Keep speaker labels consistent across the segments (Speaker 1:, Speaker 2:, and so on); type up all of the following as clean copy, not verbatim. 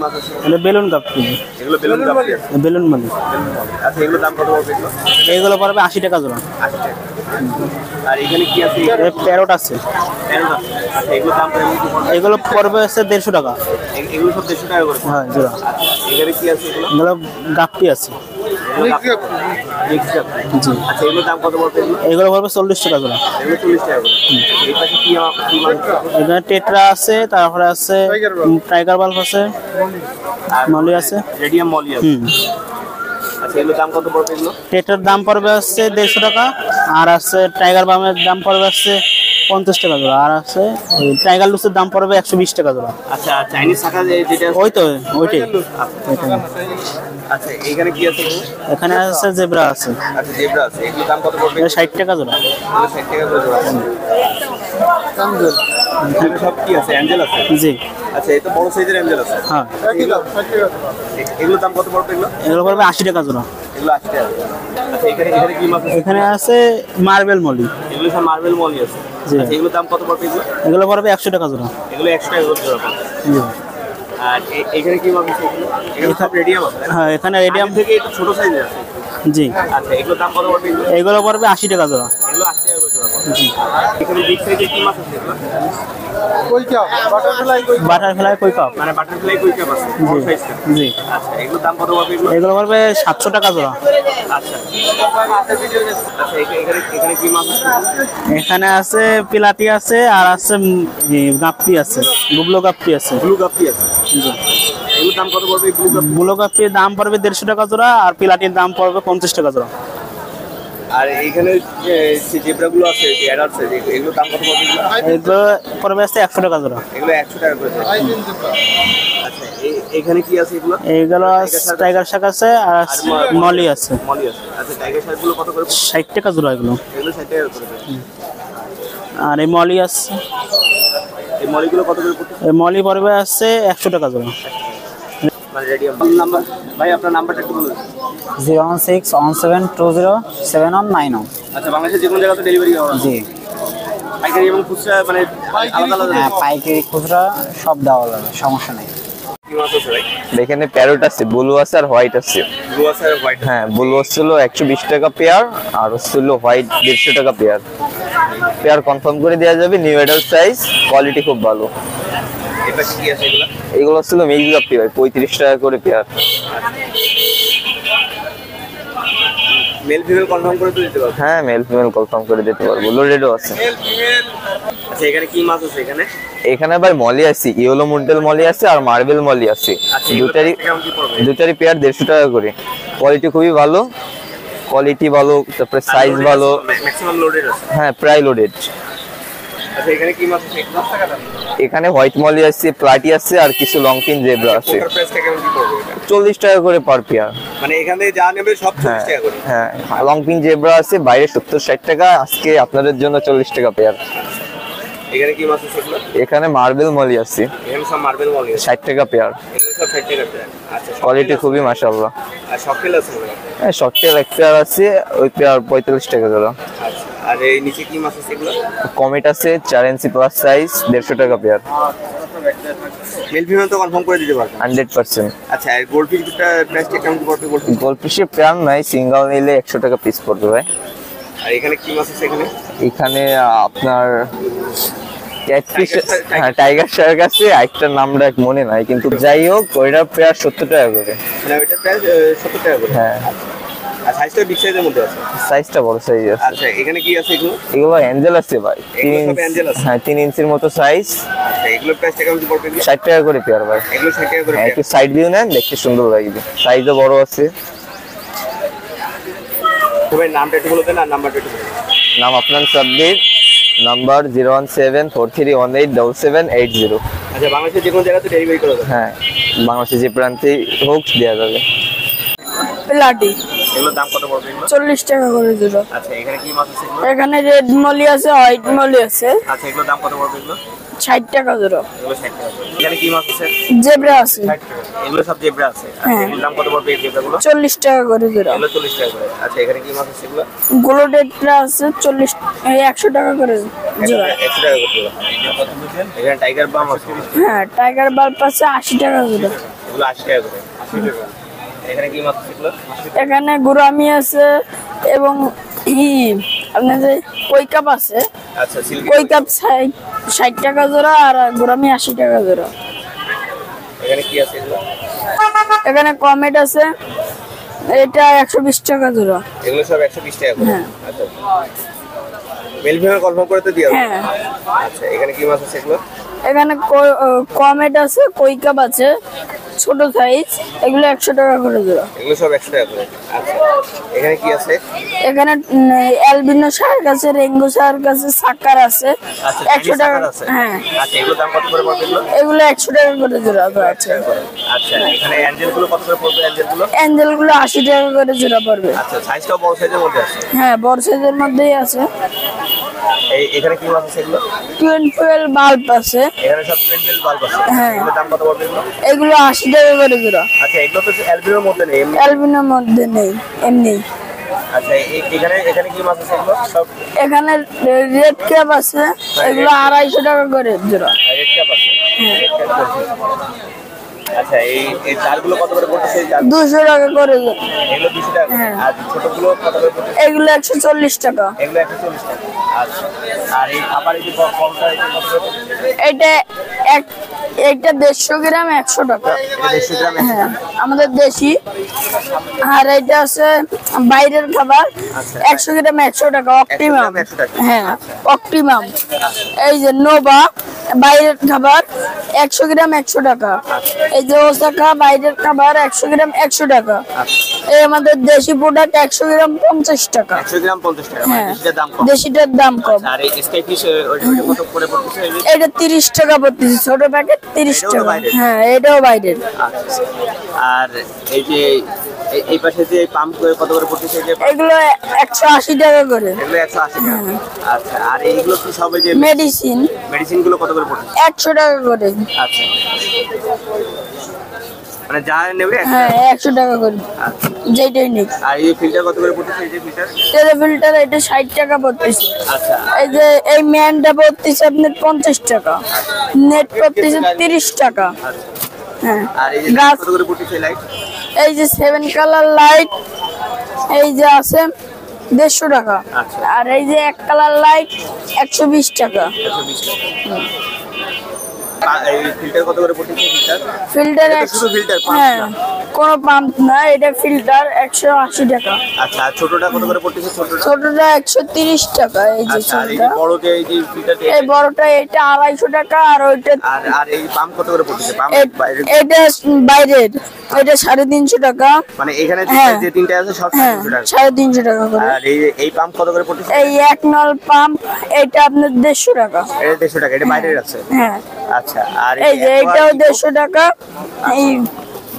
Speaker 1: মাছ আছে?
Speaker 2: এটা বেলুন গাপ্পি।
Speaker 1: এগুলো বেলুন গাপ্পি আছে?
Speaker 2: বেলুন মালি।
Speaker 1: আচ্ছা এগুলো দাম কত পড়বে এগুলো?
Speaker 2: এগুলো পড়বে 80 টাকা জোড়া।
Speaker 1: 80 টাকা। আর এখানে কি আছে?
Speaker 2: প্যারট আছে।
Speaker 1: প্যারট আছে। আচ্ছা এগুলো দাম কেমন কি পড়বে?
Speaker 2: এগুলো পড়বে হচ্ছে 150 টাকা।
Speaker 1: এগুলো সব 150 টাকা করে?
Speaker 2: হ্যাঁ জোড়া।
Speaker 1: আচ্ছা এখানে কি আছে এগুলো?
Speaker 2: এগুলো গাপ্পি আছে।
Speaker 1: জি। আচ্ছা এগুলো দাম কত পড়বে এগুলো?
Speaker 2: এগুলো পড়বে 40 টাকা জোড়া।
Speaker 1: এগুলো 40 টাকা করে। এই পাশে কি মাছ?
Speaker 2: এখানে টেট্রা আছে, তারপরে আছে টাইগার বাল্ব আছে, মলি আছে,
Speaker 1: রেডিয়াম মলি আছে। আচ্ছা এগুলো দাম কত পড়বে এগুলো?
Speaker 2: টেট্রার দাম পড়বে হচ্ছে 150 টাকা, আর আছে টাইগার বামের দাম পড়বে হচ্ছে 50 টাকা জোড়া, আর আছে টাইগার লুসের দাম পড়বে 120 টাকা জোড়া।
Speaker 1: আচ্ছা চাইনিজ শাখা যেটা
Speaker 2: ওই তো ওইটাই।
Speaker 1: আচ্ছা এখানে কি আছে?
Speaker 2: এখানে আছে জেব্রা আছে।
Speaker 1: আচ্ছা জেব্রা আছে। এগুলো দাম কত পড়বে?
Speaker 2: 60 টাকা জোড়া।
Speaker 1: 60 টাকা করে জোড়া। এখানে সব কি আছে? অ্যাঞ্জেল আছে?
Speaker 2: জি।
Speaker 1: আচ্ছা এই তো বড় সাইজের অ্যাঞ্জেল আছে।
Speaker 2: হ্যাঁ।
Speaker 1: এগুলো দাম কত পড়বে এগুলো?
Speaker 2: এগুলো পড়বে 80 টাকা জোড়া।
Speaker 1: এগুলো 80 টাকা। আচ্ছা এখানে কি মাছ আছে?
Speaker 2: এখানে আছে মার্বেল মলি।
Speaker 1: এগুলো সব মার্বেল মলি আছে।
Speaker 2: জি।
Speaker 1: আচ্ছা এগুলো দাম কত পড়বে এগুলো?
Speaker 2: এগুলো পড়বে 100 টাকা জোড়া।
Speaker 1: এগুলো 100 টাকা করে জোড়া পড়বে।
Speaker 2: জি।
Speaker 1: আর এখানে কি মাছ আছে এগুলো? এগুলো সব রেডিয়াম আছে?
Speaker 2: হ্যাঁ এখানে রেডিয়াম
Speaker 1: থেকে একটু ছোট সাইজের আছে।
Speaker 2: জি।
Speaker 1: আচ্ছা এগুলো দাম কত পড়বে এগুলো?
Speaker 2: এগুলো পড়বে 80 টাকা জোড়া।
Speaker 1: এগুলো 80 টাকা করে জোড়া পড়বে।
Speaker 2: জি।
Speaker 1: এখানে বিগ সাইজের কি মাছ আছে এগুলো?
Speaker 2: বাটারফ্লাই কই কাপ।
Speaker 1: মানে বাটারফ্লাই কই কাপ আছে বড় সাইজটা?
Speaker 2: জি।
Speaker 1: আচ্ছা এগুলো দাম কত পড়বে এগুলো?
Speaker 2: এগুলো পড়বে 700 টাকা জোড়া।
Speaker 1: আচ্ছা আচ্ছা এখানে কি মাছ আছে?
Speaker 2: এখানে আছে পিলাতি আছে, আর আছে গাপ্পি আছে, গুবলো গাপ্পি আছে।
Speaker 1: ব্লু গাপ্পি আছে?
Speaker 2: জি।
Speaker 1: এগুলোর দাম কত পড়বে?
Speaker 2: ব্লু গাপ্পির দাম পড়বে 150 টাকা জোড়া, আর পিলাটির দাম পড়বে 50 টাকা জোড়া।
Speaker 1: আর এইখানে যে জেব্রাগুলো আছে, যে অ্যাডাল্ট আছে, এগুলোর দাম কত পড়বে?
Speaker 2: এগুলো পড়বে আছে 100 টাকা জোড়া।
Speaker 1: এগুলো 100 টাকা করে। আচ্ছা এখানে কি আছে এগুলো?
Speaker 2: এইগুলো টাইগার শাক আছে, আর মলি আছে।
Speaker 1: মলি আছে। আচ্ছা টাইগার শাকগুলো কত করে?
Speaker 2: 60 টাকা জোড়া এগুলো।
Speaker 1: এগুলো 60 টাকা করে।
Speaker 2: আর এই মলি আছে।
Speaker 1: এই মলিগুলো কত করে পড়ছে?
Speaker 2: এই মলি পড়বে আছে 100 টাকা জোড়া।
Speaker 1: মানে রেডিয়াম নাম্বার। ভাই আপনার নাম্বারটা একটু বলুন।
Speaker 3: 01617207191।
Speaker 1: আচ্ছা বাংলাদেশের যে কোনো জায়গাতে ডেলিভারি হবে?
Speaker 3: জি।
Speaker 1: পাইকারি এবং খুচরা মানে আলাদা আলাদা?
Speaker 3: হ্যাঁ পাইকারি খুচরা সব দেওয়া যাবে, সমস্যা নেই।
Speaker 1: কি মাছ আছে ভাই?
Speaker 4: এখানে প্যারট আছে, ব্লু আছে আর হোয়াইট আছে।
Speaker 1: ব্লু আছে আর হোয়াইট?
Speaker 4: হ্যাঁ ব্লু হচ্ছিল 120 টাকা পেয়ার, আর হচ্ছিল হোয়াইট 150 টাকা পেয়ার। পেয়ার কনফার্ম করে দেওয়া যাবে, নিউ অ্যাডাল্ট সাইজ, কোয়ালিটি খুব ভালো।
Speaker 1: এটা কি আছে এগুলো?
Speaker 4: এগুলো হচ্ছিল মিক্স গাপ্পি ভাই, 35 টাকা করে পেয়ার।
Speaker 1: মেল ফিমেল কনফার্ম করে দিতে পারবো?
Speaker 4: হ্যাঁ মেল ফিমেল কনফার্ম করে দিতে পারবো, লোডেডও আছে।
Speaker 1: আচ্ছা এখানে কি মাছ আছে এখানে?
Speaker 4: এখানে ভাই মলি আছে, ইয়েলো মুডেল মলি আছে আর মার্বেল মলি আছে। দুটারই পেয়ার 150 টাকা করে। কোয়ালিটি খুবই ভালো, কোয়ালিটি ভালো, তারপরে সাইজ ভালো।
Speaker 1: ম্যাক্সিমাম লোডেড আছে?
Speaker 4: হ্যাঁ প্রায় লোডেড।
Speaker 1: আচ্ছা এখানে কি মাছ আছে?
Speaker 4: এখানে হোয়াইট মলি আছে, প্লাটি আছে, আর কিছু লং পিন জেব্রা আছে।
Speaker 1: কোটার প্রাইসটা কেমন কি পড়বে এটা?
Speaker 4: 40 টাকা করে পার পেয়ার।
Speaker 1: মানে এখান থেকে যা নেবে সব 40 টাকা করে?
Speaker 4: হ্যাঁ লং পিন জেব্রা আছে, বাইরে 70-60 টাকা, আজকে আপনাদের জন্য 40 টাকা পেয়ার।
Speaker 1: এখানে কি মাছ আছে এগুলো?
Speaker 4: এখানে মার্বেল মলি আছে,
Speaker 1: এখানে সব মার্বেল মলি আছে?
Speaker 4: 60 টাকা পেয়ার।
Speaker 1: এগুলো সব 60 টাকা পেয়ার। আচ্ছা
Speaker 4: কোয়ালিটি খুবই মাশাআল্লাহ।
Speaker 1: আর শকটেল আছে মনে হয়?
Speaker 4: হ্যাঁ শর্টেল এক পেয়ার আছে, ওই পেয়ার 45 টাকা করে।
Speaker 1: আচ্ছা আর এই নিচে কি মাছ আছে এগুলো?
Speaker 4: কমেট আছে 4 ইঞ্চি প্লাস সাইজ, 150 টাকা পেয়ার।
Speaker 1: মেল ফিমেল তো কনফার্ম করে দিতে পারবেন?
Speaker 4: 100%।
Speaker 1: আচ্ছা আর গোল্ডফিশটা প্রাইসটা কেমন কি পড়বে?
Speaker 4: গোল্ডফিশের পেয়ার নাই, সিঙ্গেল নিলে 100 টাকা পিস পড়বে ভাই।
Speaker 1: আর এখানে কি মাছ আছে এখানে?
Speaker 4: এখানে আপনার ক্যাটফিশ, হ্যাঁ টাইগার শার্ক আছে, আরেকটার নামটা মনে নাই, কিন্তু যাই হোক ওইটার পেয়ার 70 টাকা করে।
Speaker 1: মানে ওইটার প্রাইস 70 টাকা করে?
Speaker 4: হ্যাঁ।
Speaker 1: আর সাইজটা বিগ সাইজের মধ্যে আছে?
Speaker 4: সাইজটা বড় সাইজ আছে।
Speaker 1: আচ্ছা এখানে কি আছে এগুলো?
Speaker 4: এগুলো অ্যাঞ্জেল আছে ভাই,
Speaker 1: এগুলো সব অ্যাঞ্জেল আছে?
Speaker 4: হ্যাঁ 3 ইঞ্চির মতো সাইজ।
Speaker 1: আচ্ছা এগুলোর প্রাইসটা কেমন কি পড়বে?
Speaker 4: 60 টাকা করে পেয়ার ভাই।
Speaker 1: এগুলো 60 টাকা করে
Speaker 4: হ্যাঁ
Speaker 1: পেয়ার?
Speaker 4: একটু সাইড ভিউ নেন, দেখতে সুন্দর লাগবে, সাইজও বড় আছে।
Speaker 1: তবে নামটা একটু বলে দেন আর নাম্বারটা একটু বলে দেন।
Speaker 4: নাম আপনার সাব্বির, নাম্বার 01743187780।
Speaker 1: আচ্ছা বাংলাদেশের যে কোনো জায়গাতে ডেলিভারি করা যাবে?
Speaker 4: হ্যাঁ বাংলাদেশে যে প্রান্তে হোক দেওয়া যাবে।
Speaker 5: প্লাটি
Speaker 1: এগুলোর দাম কত পড়বে এগুলো?
Speaker 5: 40 টাকা করে জোড়া।
Speaker 1: আচ্ছা এখানে কি মাছ আছে এগুলো?
Speaker 5: এখানে রেড মলি আছে, হোয়াইট মলি আছে।
Speaker 1: আচ্ছা এগুলোর দাম কত পড়বে এগুলো?
Speaker 5: 60 টাকা জোড়া।
Speaker 1: এগুলো 60 টাকা। এখানে কি মাছ আছে?
Speaker 5: জেব্রা আছে।
Speaker 1: এগুলো সব জেব্রা আছে?
Speaker 5: হ্যাঁ।
Speaker 1: এগুলোর দাম কত পড়বে এই জেব্রাগুলো?
Speaker 5: 40 টাকা করে জোড়া।
Speaker 1: এগুলো 40 টাকা করে। আচ্ছা এখানে কি মাছ আছে এগুলো?
Speaker 5: গোল্ডেডটা আছে 100 টাকা করে জোড়া।
Speaker 1: 100 টাকা করে জোড়া। এখানে টাইগার বাম আছে?
Speaker 5: হ্যাঁ টাইগার বাল্ব আছে 80 টাকা জোড়া।
Speaker 1: এগুলো 80 টাকা করে। এখানে কি মাছ আছে এগুলো?
Speaker 5: এখানে গুরামি আছে এবং আপনাদের কই কাপ আছে।
Speaker 1: আচ্ছা, সিল্কি
Speaker 5: কই কাপ 60 টাকা জোড়া আর গুরামি 80 টাকা জোড়া।
Speaker 1: এখানে কি আছে এগুলো?
Speaker 5: এখানে কমেট আছে, এটা 120 টাকা জোড়া।
Speaker 1: এগুলো সব 120 টাকা করে।
Speaker 5: হ্যাঁ।
Speaker 1: আচ্ছা, মেল ফিমেল কনফার্ম করে তো দিয়ে হবে।
Speaker 5: হ্যাঁ,
Speaker 1: আচ্ছা, এখানে কি মাছ আছে এগুলো?
Speaker 5: এখানে কমেট আছে, কই কাপ আছে ছোট সাইজ, এগুলো 100 টাকা করে জোড়া।
Speaker 1: এগুলো সব 100 টাকা করে। আচ্ছা, এখানে কি আছে?
Speaker 5: এখানে অ্যালবিনো শার্ক আছে, রেঙ্গো শার্ক আছে, সাকার আছে,
Speaker 1: আচ্ছা,
Speaker 5: 100 টাকা।
Speaker 1: সাকার আছে।
Speaker 5: হ্যাঁ,
Speaker 1: আচ্ছা, এগুলো দাম কত করে পড়বে এগুলো?
Speaker 5: এগুলো 100 টাকা করে জোড়া আছে।
Speaker 1: আচ্ছা, এখানে অ্যাঞ্জেল গুলো কত করে পড়বে অ্যাঞ্জেল গুলো?
Speaker 5: অ্যাঞ্জেল গুলো 80 টাকা করে জোড়া পড়বে।
Speaker 1: আচ্ছা, সাইজটাও বড় সাইজের মধ্যে আছে।
Speaker 5: হ্যাঁ, বড় সাইজের মধ্যেই আছে।
Speaker 1: এখানে কি মাছ আছে এগুলো?
Speaker 5: 12 বাল্ব আছে,
Speaker 1: এখানে সব 20 বাল্ব আছে।
Speaker 5: হ্যাঁ।
Speaker 1: এগুলোর দাম কত পড়বে এগুলো?
Speaker 5: এগুলো 80 টাকা করে জোড়া।
Speaker 1: আচ্ছা, এগুলো তো অ্যালবিনোর মধ্যে নেই এমনি।
Speaker 5: অ্যালবিনোর মধ্যে নেই, এমনি।
Speaker 1: আচ্ছা, এখানে কি মাছ আছে এগুলো? সব
Speaker 5: এখানে রেড ক্যাপ আছে, এগুলো 250 টাকা করে জোড়া।
Speaker 1: রেড ক্যাপ আছে। রেড ক্যাপ আছে। আচ্ছা, এই জারগুলো কত করে পড়তেছে? এই জার
Speaker 5: 200 টাকা করে জোড়া।
Speaker 1: এগুলো 200 টাকা করে।
Speaker 5: হ্যাঁ।
Speaker 1: আর ছোটগুলো কত করে পড়তেছে?
Speaker 5: এগুলো 140 টাকা।
Speaker 1: এগুলো 140 টাকা। আচ্ছা, আর এই খাবার এই যে কমটা এই যে কত করে পড়তেছে?
Speaker 5: এইটা এইটা 150 গ্রাম 100 টাকা।
Speaker 1: এটা 150 গ্রাম 100
Speaker 5: হ্যাঁ,
Speaker 1: টাকা।
Speaker 5: আমাদের দেশি। আর এটা আছে বাইরের খাবার,
Speaker 1: আচ্ছা।
Speaker 5: 100 গ্রাম 100 টাকা, অপটিমাম।
Speaker 1: 100 টাকা।
Speaker 5: হ্যাঁ, অপটিমাম। এই যে নোভা বাইরের খাবার 100 গ্রাম 100 টাকা। এই যে ওসাকা বাইরের খাবার 100 গ্রাম 100 টাকা। এই আমাদের দেশি প্রোডাক্ট 100 গ্রাম 50 টাকা।
Speaker 1: 100 গ্রাম 50 টাকা। মানে
Speaker 5: হ্যাঁ,
Speaker 1: দেশিটার দাম কম।
Speaker 5: দেশিটার দাম কম।
Speaker 1: আর এই স্কাই ফিশ ওইটা কত করে পড়তেছে?
Speaker 5: এটা 30 টাকা পড়তেছে, ছোট প্যাকেট 30
Speaker 1: এটাও তো
Speaker 5: টাকা।
Speaker 1: বাইরের?
Speaker 5: হ্যাঁ, এটাও বাইরের।
Speaker 1: আচ্ছা, আর এই যে এই পাশে যে পাম্প কত করে পড়তেছে? এই যে
Speaker 5: এগুলো 180 টাকা করে।
Speaker 1: এগুলো 180 টাকা। আচ্ছা, আর এইগুলো কি সব এই যে
Speaker 5: মেডিসিন
Speaker 1: মেডিসিন গুলো কত করে পড়তেছে?
Speaker 5: 100 টাকা করে।
Speaker 1: আচ্ছা, মানে যা নেবে 100
Speaker 5: হ্যাঁ,
Speaker 1: টাকা।
Speaker 5: 100 টাকা করে,
Speaker 1: আচ্ছা,
Speaker 5: যেটাই নিক।
Speaker 1: আর এই ফিল্টার কত করে পড়তেছে? এই যে ফিল্টার।
Speaker 5: তেলে ফিল্টার এটা 60 টাকা পড়তেছে।
Speaker 1: আচ্ছা,
Speaker 5: এই যে এই ম্যানটা পড়তেছে আপনার 50 টাকা, নেট পড়তেছে 30 টাকা।
Speaker 1: আচ্ছা,
Speaker 5: হ্যাঁ,
Speaker 1: আর এই যে
Speaker 5: গাছ
Speaker 1: কত করে পড়তেছে লাইট?
Speaker 5: এই যে 7 কালার লাইট এই যে আছে 150 টাকা।
Speaker 1: আচ্ছা।
Speaker 5: আর এই যে 1 কালার লাইট 120 টাকা।
Speaker 1: 120 টাকা। এই ফিল্টার কত করে পড়তেছে? ফিল্টার
Speaker 5: ফিল্টার
Speaker 1: এটা তো শুধু filter, pump
Speaker 5: হ্যাঁ,
Speaker 1: না।
Speaker 5: কোনো পাম্প না, এটা ফিল্টার 180 টাকা।
Speaker 1: আচ্ছা, আর ছোটটা কত করে পড়তেছে? ছোটটা।
Speaker 5: ছোটটা 130 টাকা। এই যে
Speaker 1: আচ্ছা, আর এই যে
Speaker 5: ছোটটা,
Speaker 1: বড় যে এই যে ফিল্টার
Speaker 5: এই বড়টা এটা 250 টাকা। আর ওইটা
Speaker 1: আর আর এই পাম্প কত করে পড়তেছে? পাম্প বাইরে
Speaker 5: এটা বাইরের, এটা 350 টাকা।
Speaker 1: মানে এখানে
Speaker 5: হ্যাঁ।
Speaker 1: যে তিনটা আছে সব
Speaker 5: হ্যাঁ,
Speaker 1: 350 টাকা।
Speaker 5: 350 টাকা করে।
Speaker 1: আর এই পাম্প কত করে পড়তেছে?
Speaker 5: এই 1 নল পাম্প এটা আপনার 150 টাকা।
Speaker 1: এটা 150 টাকা। এটা বাইরের আছে।
Speaker 5: হ্যাঁ,
Speaker 1: আচ্ছা, আর
Speaker 5: এই যে
Speaker 1: aqua
Speaker 5: এটাও
Speaker 1: eco?
Speaker 5: 150 টাকা। এই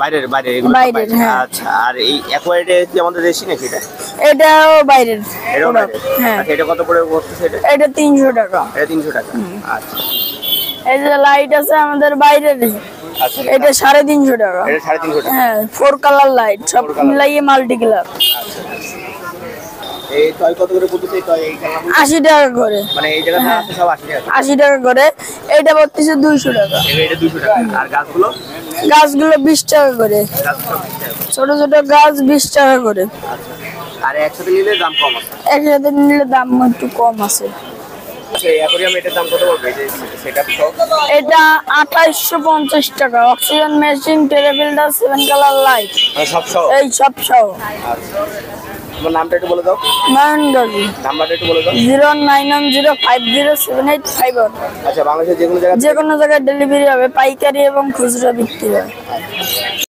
Speaker 1: বাইরের এগুলো সব
Speaker 5: বাইরের, হ্যাঁ।
Speaker 1: আচ্ছা, আর এই অ্যাকোয়ারিটে কি আমাদের দেশি নাকি এটা?
Speaker 5: এটাও বাইরের
Speaker 1: এটাও
Speaker 5: product।
Speaker 1: বাইরের?
Speaker 5: হ্যাঁ,
Speaker 1: আচ্ছা, এটা কত করে পড়তেছে এটা?
Speaker 5: এটা 300 টাকা।
Speaker 1: এটা 300 টাকা। আচ্ছা,
Speaker 5: এই যে লাইট আছে আমাদের বাইরের,
Speaker 1: আচ্ছা,
Speaker 5: এটা 350 টাকা।
Speaker 1: এটা 350 টাকা।
Speaker 5: হ্যাঁ, 4 কালার লাইট, সব মিলাইয়ে মাল্টি কালার।
Speaker 1: এই টয় কত করে পড়তেছে? এই টয় এই খেলনাগুলো?
Speaker 5: 80 টাকা করে।
Speaker 1: মানে এই জায়গাতে আছে সব 80 টাকা।
Speaker 5: 80 টাকা করে। এটা পড়তেছে 200 টাকা।
Speaker 1: এটা 200 টাকা। আর গাছগুলো?
Speaker 5: গাছগুলো 20 টাকা করে।
Speaker 1: গাছ সব 20 টাকা।
Speaker 5: ছোট ছোট গাছ 20 টাকা করে।
Speaker 1: আর একসাথে নিলে দাম কম আছে।
Speaker 5: একসাথে নিলে দাম একটু কম আছে।
Speaker 1: আচ্ছা, এই অ্যাকোয়ারিয়াম এটার দাম কত পড়বে? এই যে সেটআপ সহ?
Speaker 5: এটা 2850 টাকা। অক্সিজেন মেশিন, টেলিফিল্টার, 7 কালার লাইট,
Speaker 1: মানে সব সহ?
Speaker 5: এই সব সহ।
Speaker 1: আচ্ছা, তোমার নামটা একটু বলে দাও।
Speaker 5: নয়নগাজী
Speaker 1: নাম্বারটা একটু বলে দাও।
Speaker 5: 09105078551।
Speaker 1: আচ্ছা, বাংলাদেশের যে কোনো জায়গায়
Speaker 5: যে কোনো জায়গায় ডেলিভারি হবে, পাইকারি এবং খুচরা বিক্রি হয়।